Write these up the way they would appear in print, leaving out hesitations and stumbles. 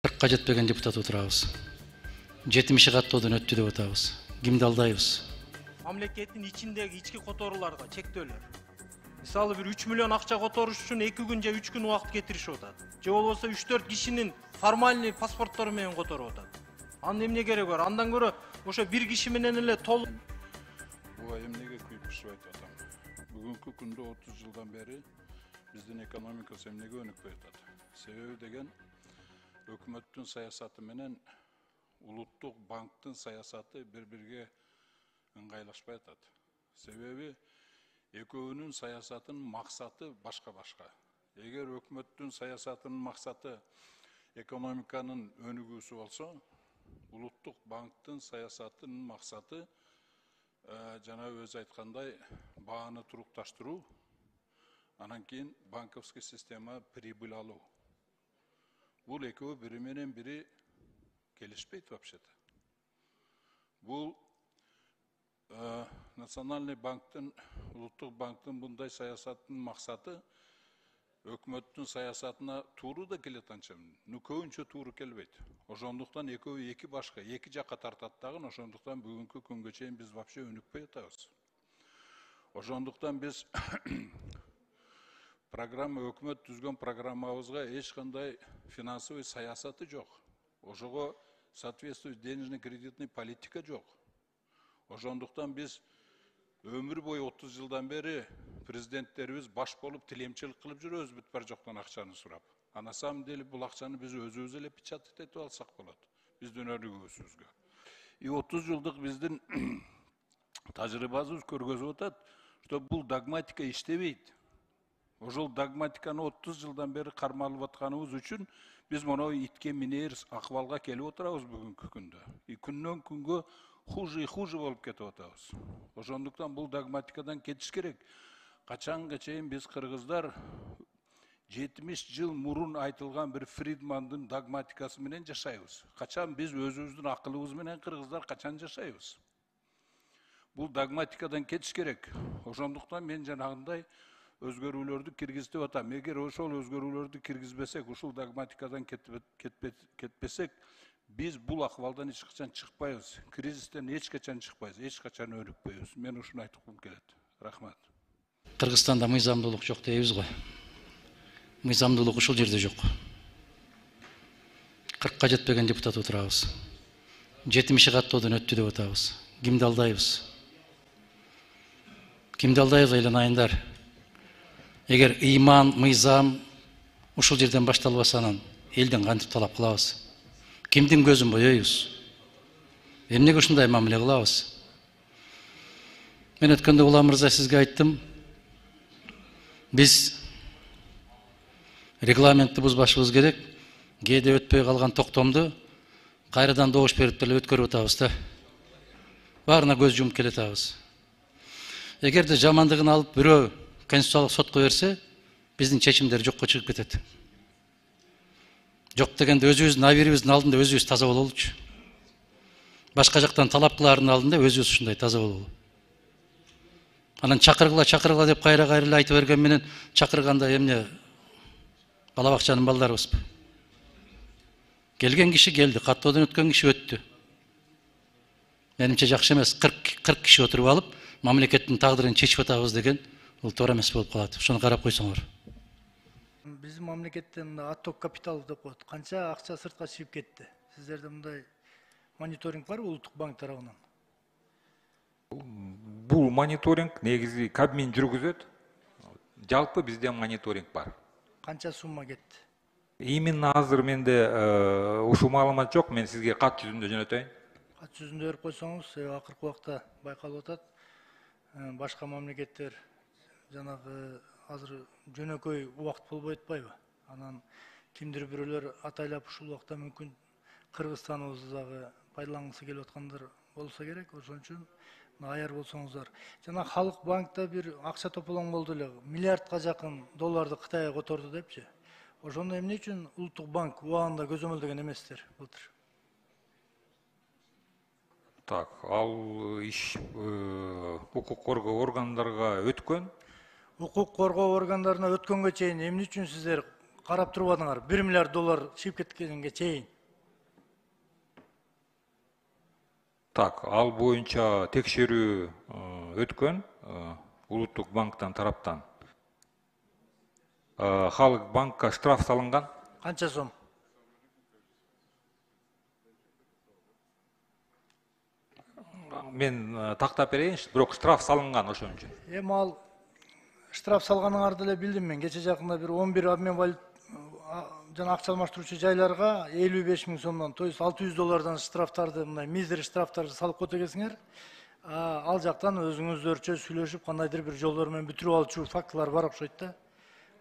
40 жетпеген депутат отурабыз. 70 каттоодон өттү деп атабыз. Кимди алдайбыз? Мамлекеттин ичиндеги ички которууларга чектөөлөр. Мисалы бир 3 миллион акча которуш үчүн 2 күн же 3 күн убакыт кетиришип атат. Же болбосо 3-4 кишинин формальный паспорттору менен которуп атат. Анын эмне кереги бар? Андан көрө ошо бир киши менен эле толук. Буга эмнеге күйүп пишип айтып атам. Бүгүнкү күндө 30 жылдан бери биздин экономикасы эмнеге өнүкпөй атат? Себеби деген өкмөттүн саясаты менен улуттук банктын саясаты бири-бирге ыңгайлашпай атат. Себеби экөөнүн саясатынын максаты башка-башка. Эгер өкмөттүн саясатынын максаты экономиканын өнүгүүсү болсо, улуттук банктын саясатынын максаты жана өзү айткандай бааны турукташтыруу, анан кийин банковский система прибыль алуу. Бул экөө бири менен бири келишпейт вообще-то. Бул национальный банктын, улуттук банктын мындай саясатынын максаты өкмөттүн саясатына тууру да келет анча, но көбүнчө тууру келбейт. Ошондуктан экөө эки башка, эки жакка тартат дагы, ошондуктан бүгүнкү күнгө чейин биз вообще өнүкпөй атабыз. Ошондуктан биз программа, өкмөт түзгөн программабызга эч кандай финансовый саясаты жок. Ошого соответствует денежно-кредитный политика жок. Ошондуктан биз өмүр бою 30 жылдан бери президенттерибиз баш болуп тилемчилик кылып жүрөбүз бүт бар жоктон акчаны сурап. А на самом деле бул акчаны биз өзүбүз эле печатать этип алсак болот. Биздин өнүгүүбүзгө. И 30 жылдык биздин тажрыйбабыз көргөзүп атат, что бул догматика иштебейт. Ошол догматиканы 30 жылдан бери кармалып атканыбыз үчүн биз мону итке минер акыбалга келип отурабыз бүгүнкү күндө. И күндөн күнгө хуже и хуже болуп кетип атабыз. Ошондуктан бул догматикадан кетиш керек. Качанга чейин биз кыргыздар 70 жыл мурун айтылган бир Фридмандын догматикасы менен жашайбыз. Качан биз өзүбүздүн акылыбыз менен кыргыздар качан жашайбыз? Бул догматикадан кетиш керек. Ошондуктан мен жанагындай өзгөрүүлөрдү киргизип атам. Эгер ошол өзгөрүүлөрдү киргизбесек, ушул догматикадан кетпесек, биз бул акыбалдан эч качан чыкпайбыз. Кризистен эч качан чыкпайбыз, эч качан өнүкпөйбүз. Мен ушуну айткым келет. Рахмат. Кыргызстанда мыйзамдуулук жок дейбиз го. Мыйзамдуулук ушул жерде жок. 40 жетпеген депутат отурабыз. 70 каттоодон өттү деп атабыз. Кимди алдайбыз? Кимди алдайбыз айлан айындар? Эгер ыйман, мыйзам ушул жерден башталбаса, анан элден кантип талап кылабыз? Кимдин көзүн боёйбуз? Эмнеге ушундай мамиле кылабыз? Мен өткөндө Улам мырза сизге айттым. Биз регламентти бузбашыбыз керек. Кээде өтпөй калган токтомду кайрадан добуш берип деле өткөрүп атабыз да. Баарына көз жумуп келатабыз. Эгерде жамандыгын алып бирөө конституциялык сотко берсе, биздин чечимдер жокко чыгып кетет. Жок дегенде өзүбүздүн абийирибиздин алдында өзүбүз таза бололучу. Башка жактан талап кылаардын алдында өзүбүз ушундай таза бололу. Анан чакыргыла деп кайра эле айтып берген менен чакырганда эмне бала бакчанын балдарыбызбы? Келген киши келди, каттоодон өткөн киши өттү. Менимче жакшы эмес. 40 киши отуруп алып, мамлекеттин тагдырын чечип атабыз деген бул туура эмес болуп калат. Ушуну карап койсоңор. Биздин мамлекеттен отток капитал деп коет. Канча акча сыртка чыгып кетти? Сиздерде мындай мониторинг барбы улуттук банк тарабынан? Бул мониторинг негизи Кабмин жүргүзөт. Жалпы бизде мониторинг бар. Канча сумма кетти? Именно азыр менде ушул маалымат жок, мен сизге кат жүзүндө жөнөтөйүн. Кат жүзүндө берип койсоңуз, акыркы убакта байкалып атат. Башка мамлекеттер жанагы азыр жөнөкөй убакыт болбой атпайбы? Анан кимдир бирөөлөр атайлап ушул убакта мүмкүн Кыргызстаныбызды дагы пайдалангысы келип аткандар болсо керек. Ошон үчүн аяр болсоңуздар. Жана Халык банкта бир акча тополоң болду эле. Миллиардка жакын долларды Кытайга которду депчи. Ошондо эмне үчүн улуттук банк убагында көзөмөлдөгөн эместер былтыр? Так, ал иш укук коргоо органдарга өткөн. Укук коргоо органдарына өткөнгө чейин эмне үчүн сиздер карап турбадыңар? 1 миллиард доллар чыгып кеткенге чейин. Так, ал боюнча текшерүү өткөн Улуттук банктан тараптан. Халык банкка штраф салынган. Канча сом? Мен тактап берейинчи, бирок штраф салынган ошон үчүн. Эми ал штраф салганыңарды эле билдим мен. Кече жакында бир 11 обмен валют жана акча алмаштыруучу жайларга 55 000 сомдон, то есть 600 доллардан штрафтарды, мындай мизер штрафтарды салып койт экенсиңер. Ал жактан өзүңүздөрчө сүйлөшүп кандайдыр бир жолдор менен бүтүрүп алчу фактылар бар окшойт да.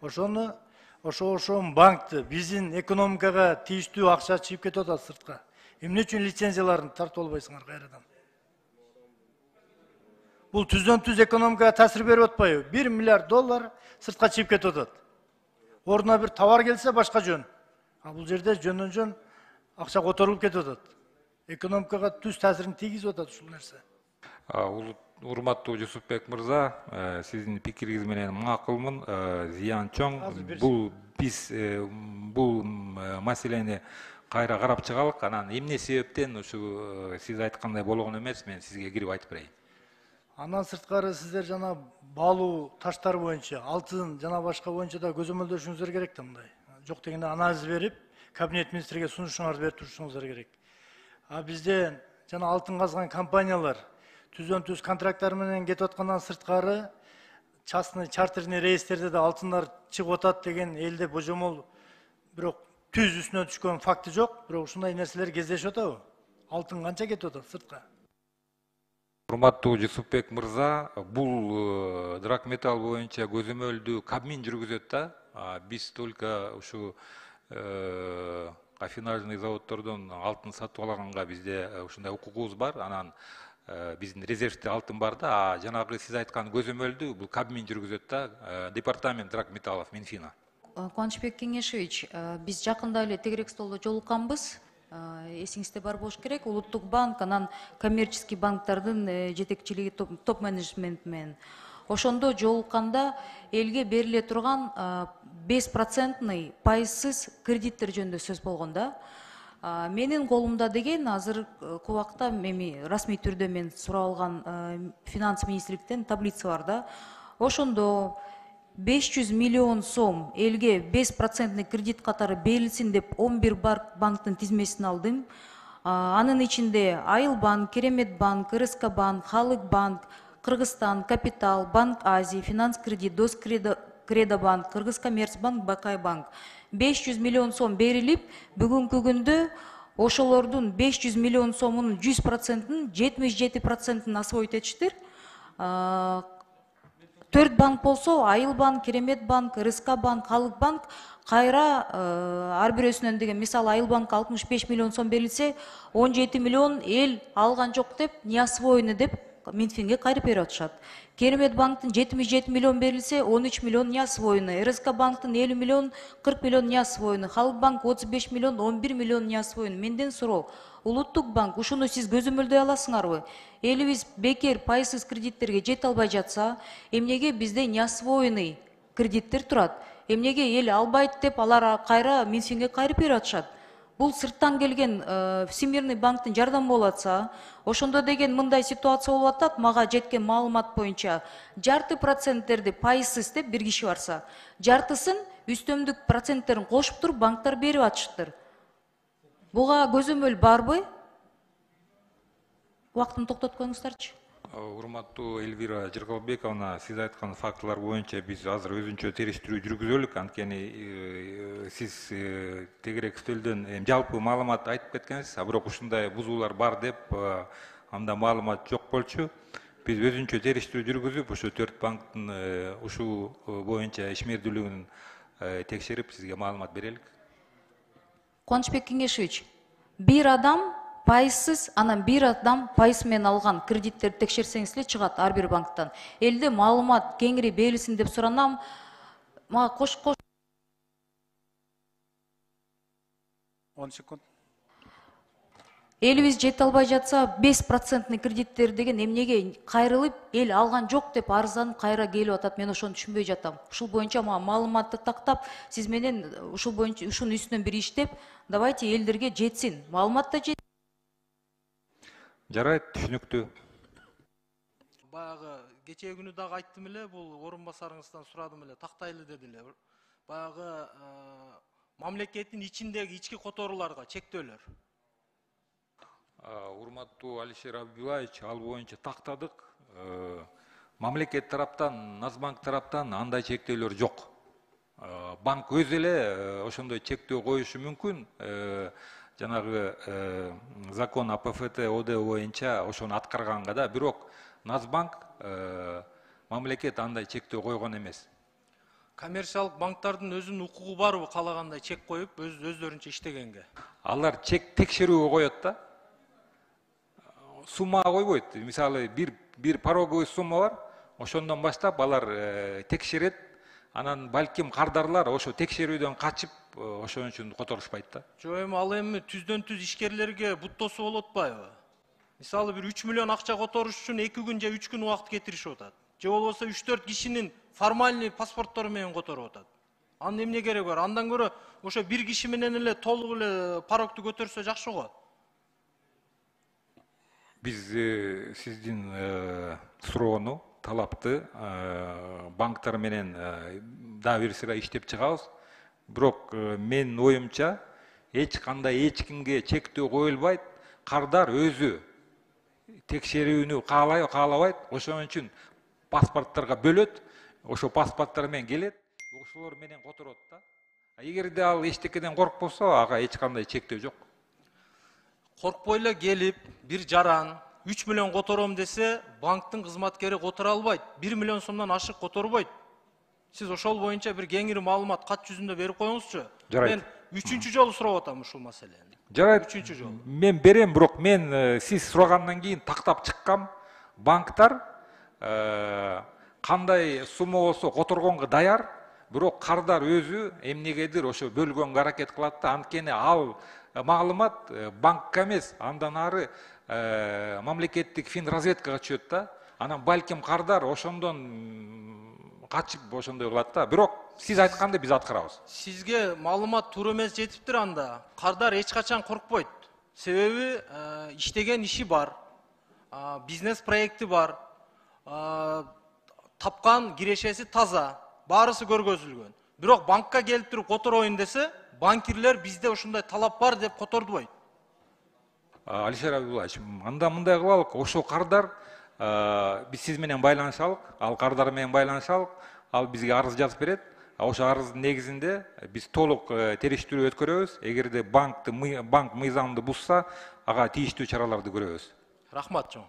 Ошо банкты биздин экономикага тийиштүү акча чыгып кетип атат сыртка. Эмне үчүн лицензияларын тартып албайсыңар кайрадан? Бул түздөн түз экономикага таасир берип атпайбы? 1 миллиард доллар сыртка чыгып кетип атат. Ордуна бир товар келсе башка жөн. Бул жерде жөндөн жөн акча которулуп кетип атат. Экономикага түз таасирин тийгизип атат ушул нерсе. Урматтуу Жусупбек мырза, сиздин пикириңиз менен макулмун, зыян чоң. Бул маселени кайра карап чыгалык. Анан эмне себептен ушу сиз айткандай болгон эмес, мен сизге кирип айтып берейин. Андан сырткары сиздер жана баалуу таштар боюнча, алтын жана башка боюнча да көзөмөлдөшүңүздөр керек да мындай. Жок дегенде анализ берип, кабинет министрге сунушуңарды берип турушуңуздар керек. Бизде жана алтын казган компаниялар түздөн түз контракттар менен кетип аткандан сырткары частный чартерный рейстерде да алтындар чыгып атат деген элде божомол, бирок түз үстүнө түшкөн факты жок, бирок ушундай нерселер кездешип атабы? Алтын канча кетип атат сыртка? Урматтуу Жусупбек мырза, бул драгметалл боюнча көзөмөлдү Кабмин жүргүзөт да. Биз только ушу афинажный заводдордон алтын сатып алганга бизде ушундай укугубуз бар. Анан биздин резервде алтын бар да, жанагы сиз айткан көзөмөлдү бул Кабмин жүргүзөт да, департамент драгметаллов Минфина. Кубанычбек Кеңешевич, биз жакында эле тегерек столдо жолукканбыз. Эсиңизде бар болуш керек. Улуттук банк, анан коммерческий банктардын жетекчилиги топ менеджмент менен. Ошондо жолукканда элге бериле турган 5% пайызсыз кредиттер жөнүндө сөз болгон да. Менин колумда деген азыркы убакта эми расмий түрдө мен сурап алган финанс министрликтен таблица бар да. Ошондо 500 миллион сом элге 5% кредит катары берилсин деп 11 банктын тизмесин алдым. Анын ичинде Айыл банк, Керемет банк, РСК банк, Халык банк, Кыргызстан, Капитал, Банк Азии, Финанс кредит, Дос Кредо банк, Кыргыз Коммерц банк, Бакай банк. 500 миллион сом берилип, бүгүнкү күндө ошолордун 500 миллион сомунун 100%-ын 77%-ын освоить этиштир. 4 банк болсо, Айыл банк, Керемет банк, РСК банк, Халык банк кайра ар бирөөсүнөн деген, мисалы Айыл банк 65 миллион сом берилсе, 17 миллион эл алган жок деп, не освоены деп Минфинге кайрып берип атышат. Керемет банктын 77 миллион берилсе, 13 миллион не освоены. РСК банктын 50 миллион, 40 миллион не освоены. Халык банк 35 миллион, 11 миллион не освоены. Менден суроо, Улуттук банк ушуну сиз көзөмөлдөй аласыңарбы? Элибиз бекер пайызсыз кредиттерге жете албай жатса, эмнеге бизде не освоены кредиттер турат? Эмнеге эл албайт деп алар кайра Минфинге кайрып берип атышат? Бул сырттан келген Всемирный банктын жардамы болуп атса, ошондо деген мындай ситуация болуп атат, мага жеткен маалымат боюнча, жарты проценттерди пайызсыз деп бир киши барса, жартысын үстөмдүк проценттерин кошуп туруп банктар берип атышыптыр. Буга көзөмөл барбы? Убактын токтотуп коюңуздарчы. Урматтуу Эльвира Жыргалбековна, сиз айткан фактылар боюнча биз азыр өзүнчө териштирүү жүргүзөлүк. Анткени сиз тегерек стөлдөн жалпы маалымат айтып кеткенсиз, бирок ушундай бузуулар бар деп анда маалымат жок болчу. Биз өзүнчө териштирүү жүргүзүп, ушу 4 банктын ушул боюнча ишмердүүлүгүн текшерип сизге маалымат берелик. Кубанычбек Кеңешевич, бир адам пайызсыз, анан бир адам пайыз менен алган кредиттерди текшерсеңиз эле чыгат ар бир банктан. Элде маалымат кеңири берилсин деп суранам. Мага кош 10 секунд. Элибиз жете албай жатса 5% кредиттер деген эмнеге кайрылып, эл алган жок деп арызданып кайра келип атат. Мен ошону түшүнбөй жатам. Ушул боюнча маалыматты тактап, сиз менен ушул боюнча ушунун үстүнөн бир иштеп, давайте элдерге жетсин. Маалымат да жет. Жарайт, түшүнүктүү. Баягы кечээ күнү дагы айттым эле, бул орун басарыңыздан сурадым эле, тактайлы деди эле. Баягы мамлекеттин ичиндеги ички которууларга чектөөлөр. Урматтуу Алишер Абдуллаевич, ал боюнча тактадык. Мамлекет тараптан, Нацбанк тараптан андай чектөөлөр жок. Банк өзү эле ошондой чектөө коюшу мүмкүн. Жанагы закон АПФТ ОД боюнча ошону аткарганга да, бирок Нацбанк мамлекет андай чектөө койгон эмес. Коммерциялык банктардын өзүнүн укугу барбы каалагандай чек коюп, өздөрүнчө иштегенге? Алар чек текшерүүгө коет да. Сумма койбойт. Мисалы бир пороговый сумма бар. Ошондон баштап алар текшерет. Анан балким кардарлар ошо текшерүүдөн качып, ошон үчүн которушпайт да. Ал эми түздөн түз ишкерлерге буттосу болуп атпайбы? Мисалы 3 миллион акча которуш үчүн 2 күн же 3 күн убакыт кетиришип атат. Же болбосо 3-4 кишинин формальный паспорттору менен которуп атат. Анын эмне кереги бар? Андан көрө ошо бир киши менен эле толук эле парокту көтөрсө жакшы го. Биз сиздин суроону, талапты банктар менен дагы бир сыра иштеп чыгабыз. Бирок менин оюмча эч кимге чектөө коюлбайт. Кардар өзү текшерүүнү каалабайт. Ошон үчүн паспорттарга бөлөт. Ошо паспорттар менен келет. Ошолор менен которот да. Эгерде ал эчтекеден коркпосо, ага эч кандай чектөө жок. Коркпой эле келип, бир жаран 3 миллион котором десе, банктын кызматкери которо албайт. 1 миллион сомдон ашык которбойт. Сиз ошол боюнча бир кеңири маалымат кат жүзүндө берип коюңузчу. Мен 3-чү жолу сурап атам ушул маселени. Жарайт. 3-чү жолу. Мен берем, бирок мен сиз сурагандан кийин тактап чыккам. Банктар кандай сумма болсо которгонго даяр, бирок кардар өзү эмнегедир ошо бөлгөнгө аракет кылат да. Анткени ал маалымат банкка эмес, андан ары мамлекеттик финразведкага түшөт да. Анан балким кардар ошондон качып ошондой кылат да. Бирок сиз айтканды биз аткарабыз. Сизге маалымат туура эмес жетиптир анда. Кардар эч качан коркпойт. Себеби иштеген иши бар, бизнес проекти бар, тапкан кирешеси таза, баарысы көргөзүлгөн. Бирок банкка келип туруп котороюн десе, банкирлер бизде ушундай талап бар деп котордубайт. Алишер Абдуллаевич, анда мындай кылалык, ошо кардар биз сиз менен байланышалык, ал кардар менен байланышалык, ал бизге арыз жазып берет. Ошо арыздын негизинде биз толук териштирүү өткөрөбүз. Эгерде банк мыйзамды бузса, ага тийиштүү чараларды көрөбүз. Рахмат чоң.